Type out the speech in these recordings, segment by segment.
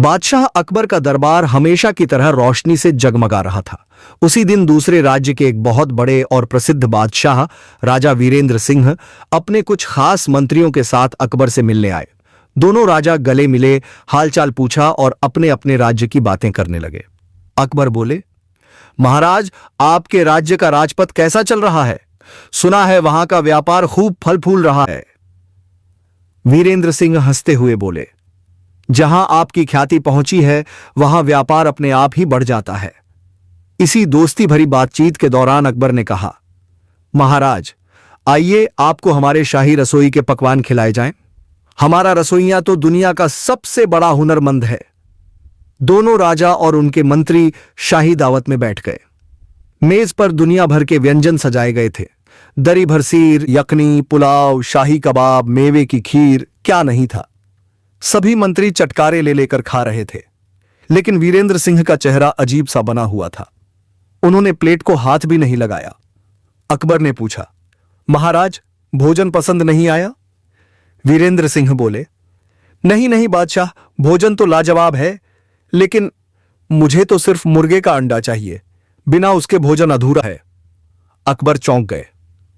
बादशाह अकबर का दरबार हमेशा की तरह रोशनी से जगमगा रहा था। उसी दिन दूसरे राज्य के एक बहुत बड़े और प्रसिद्ध बादशाह राजा वीरेंद्र सिंह अपने कुछ खास मंत्रियों के साथ अकबर से मिलने आए। दोनों राजा गले मिले, हालचाल पूछा और अपने अपने राज्य की बातें करने लगे। अकबर बोले, महाराज, आपके राज्य का राजपथ कैसा चल रहा है? सुना है वहां का व्यापार खूब फल फूल रहा है। वीरेंद्र सिंह हंसते हुए बोले, जहां आपकी ख्याति पहुंची है वहां व्यापार अपने आप ही बढ़ जाता है। इसी दोस्ती भरी बातचीत के दौरान अकबर ने कहा, महाराज, आइए आपको हमारे शाही रसोई के पकवान खिलाए जाएं। हमारा रसोइया तो दुनिया का सबसे बड़ा हुनरमंद है। दोनों राजा और उनके मंत्री शाही दावत में बैठ गए। मेज पर दुनिया भर के व्यंजन सजाए गए थे। दरी भर सीर, यखनी, पुलाव, शाही कबाब, मेवे की खीर, क्या नहीं था। सभी मंत्री चटकारे ले लेकर खा रहे थे, लेकिन वीरेंद्र सिंह का चेहरा अजीब सा बना हुआ था। उन्होंने प्लेट को हाथ भी नहीं लगाया। अकबर ने पूछा, महाराज, भोजन पसंद नहीं आया? वीरेंद्र सिंह बोले, नहीं नहीं बादशाह, भोजन तो लाजवाब है, लेकिन मुझे तो सिर्फ मुर्गे का अंडा चाहिए। बिना उसके भोजन अधूरा है। अकबर चौंक गए।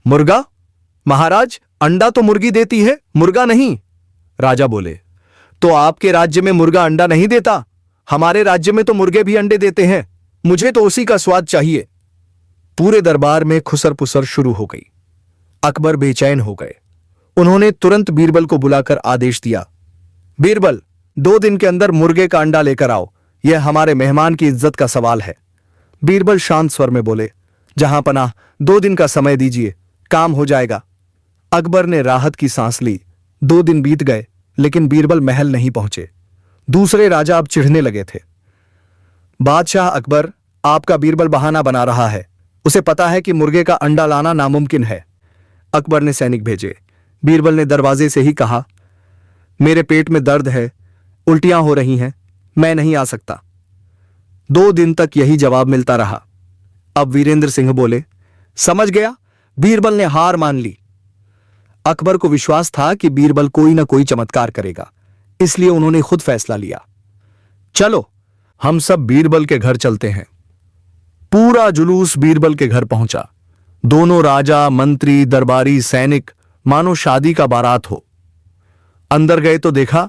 मुर्गा? महाराज, अंडा तो मुर्गी देती है, मुर्गा नहीं। राजा बोले, तो आपके राज्य में मुर्गा अंडा नहीं देता? हमारे राज्य में तो मुर्गे भी अंडे देते हैं। मुझे तो उसी का स्वाद चाहिए। पूरे दरबार में खुसर पुसर शुरू हो गई। अकबर बेचैन हो गए। उन्होंने तुरंत बीरबल को बुलाकर आदेश दिया, बीरबल, 2 दिन के अंदर मुर्गे का अंडा लेकर आओ। यह हमारे मेहमान की इज्जत का सवाल है। बीरबल शांत स्वर में बोले, जहां पनाह, 2 दिन का समय दीजिए, काम हो जाएगा। अकबर ने राहत की सांस ली। 2 दिन बीत गए, लेकिन बीरबल महल नहीं पहुंचे। दूसरे राजा अब चिढ़ने लगे थे। बादशाह अकबर, आपका बीरबल बहाना बना रहा है। उसे पता है कि मुर्गे का अंडा लाना नामुमकिन है। अकबर ने सैनिक भेजे। बीरबल ने दरवाजे से ही कहा, मेरे पेट में दर्द है, उल्टियां हो रही हैं, मैं नहीं आ सकता। 2 दिन तक यही जवाब मिलता रहा। अब वीरेंद्र सिंह बोले, समझ गया। बीरबल ने हार मान ली। अकबर को विश्वास था कि बीरबल कोई ना कोई चमत्कार करेगा, इसलिए उन्होंने खुद फैसला लिया, चलो हम सब बीरबल के घर चलते हैं। पूरा जुलूस बीरबल के घर पहुंचा। दोनों राजा, मंत्री, दरबारी, सैनिक मानो शादी का बारात हो। अंदर गए तो देखा,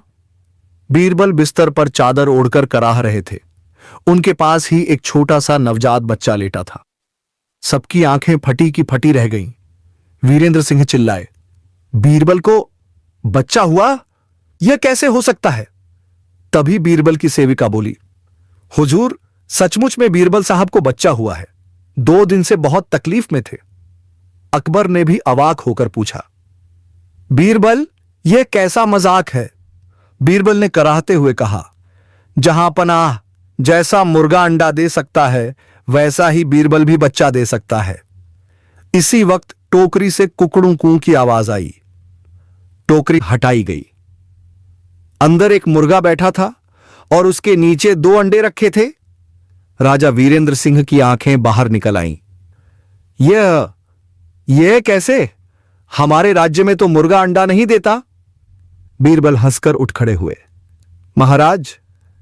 बीरबल बिस्तर पर चादर ओढ़कर कराह रहे थे। उनके पास ही एक छोटा सा नवजात बच्चा लेटा था। सबकी आंखें फटी की फटी रह गईं। वीरेंद्र सिंह चिल्लाए, बीरबल को बच्चा हुआ? यह कैसे हो सकता है? तभी बीरबल की सेविका बोली, हुजूर, सचमुच में बीरबल साहब को बच्चा हुआ है। 2 दिन से बहुत तकलीफ में थे। अकबर ने भी अवाक होकर पूछा, बीरबल, यह कैसा मजाक है? बीरबल ने कराहते हुए कहा, जहां पनाह, जैसा मुर्गा अंडा दे सकता है वैसा ही बीरबल भी बच्चा दे सकता है। इसी वक्त टोकरी से कुकड़ू कू की आवाज आई। टोकरी हटाई गई। अंदर एक मुर्गा बैठा था और उसके नीचे 2 अंडे रखे थे। राजा वीरेंद्र सिंह की आंखें बाहर निकल आईं। यह कैसे? हमारे राज्य में तो मुर्गा अंडा नहीं देता। बीरबल हंसकर उठ खड़े हुए। महाराज,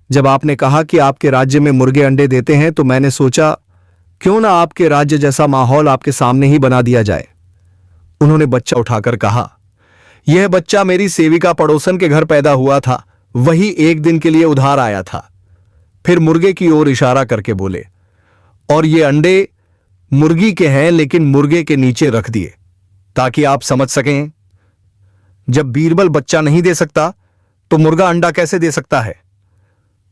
जब आपने कहा कि आपके राज्य में मुर्गे अंडे देते हैं तो मैंने सोचा, क्यों ना आपके राज्य जैसा माहौल आपके सामने ही बना दिया जाए। उन्होंने बच्चा उठाकर कहा, यह बच्चा मेरी सेविका पड़ोसन के घर पैदा हुआ था, वही 1 दिन के लिए उधार आया था। फिर मुर्गे की ओर इशारा करके बोले, और ये अंडे मुर्गी के हैं, लेकिन मुर्गे के नीचे रख दिए ताकि आप समझ सकें। जब बीरबल बच्चा नहीं दे सकता तो मुर्गा अंडा कैसे दे सकता है?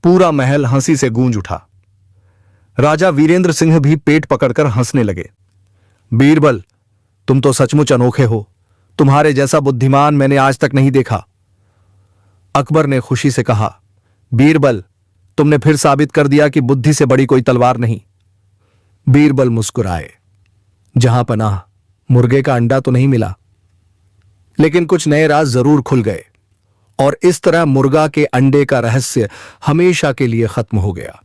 पूरा महल हंसी से गूंज उठा। राजा वीरेंद्र सिंह भी पेट पकड़कर हंसने लगे। बीरबल, तुम तो सचमुच अनोखे हो। तुम्हारे जैसा बुद्धिमान मैंने आज तक नहीं देखा। अकबर ने खुशी से कहा, बीरबल, तुमने फिर साबित कर दिया कि बुद्धि से बड़ी कोई तलवार नहीं। बीरबल मुस्कुराए। जहां पनाह, मुर्गे का अंडा तो नहीं मिला, लेकिन कुछ नए राज जरूर खुल गए और इस तरह मुर्गा के अंडे का रहस्य हमेशा के लिए खत्म हो गया।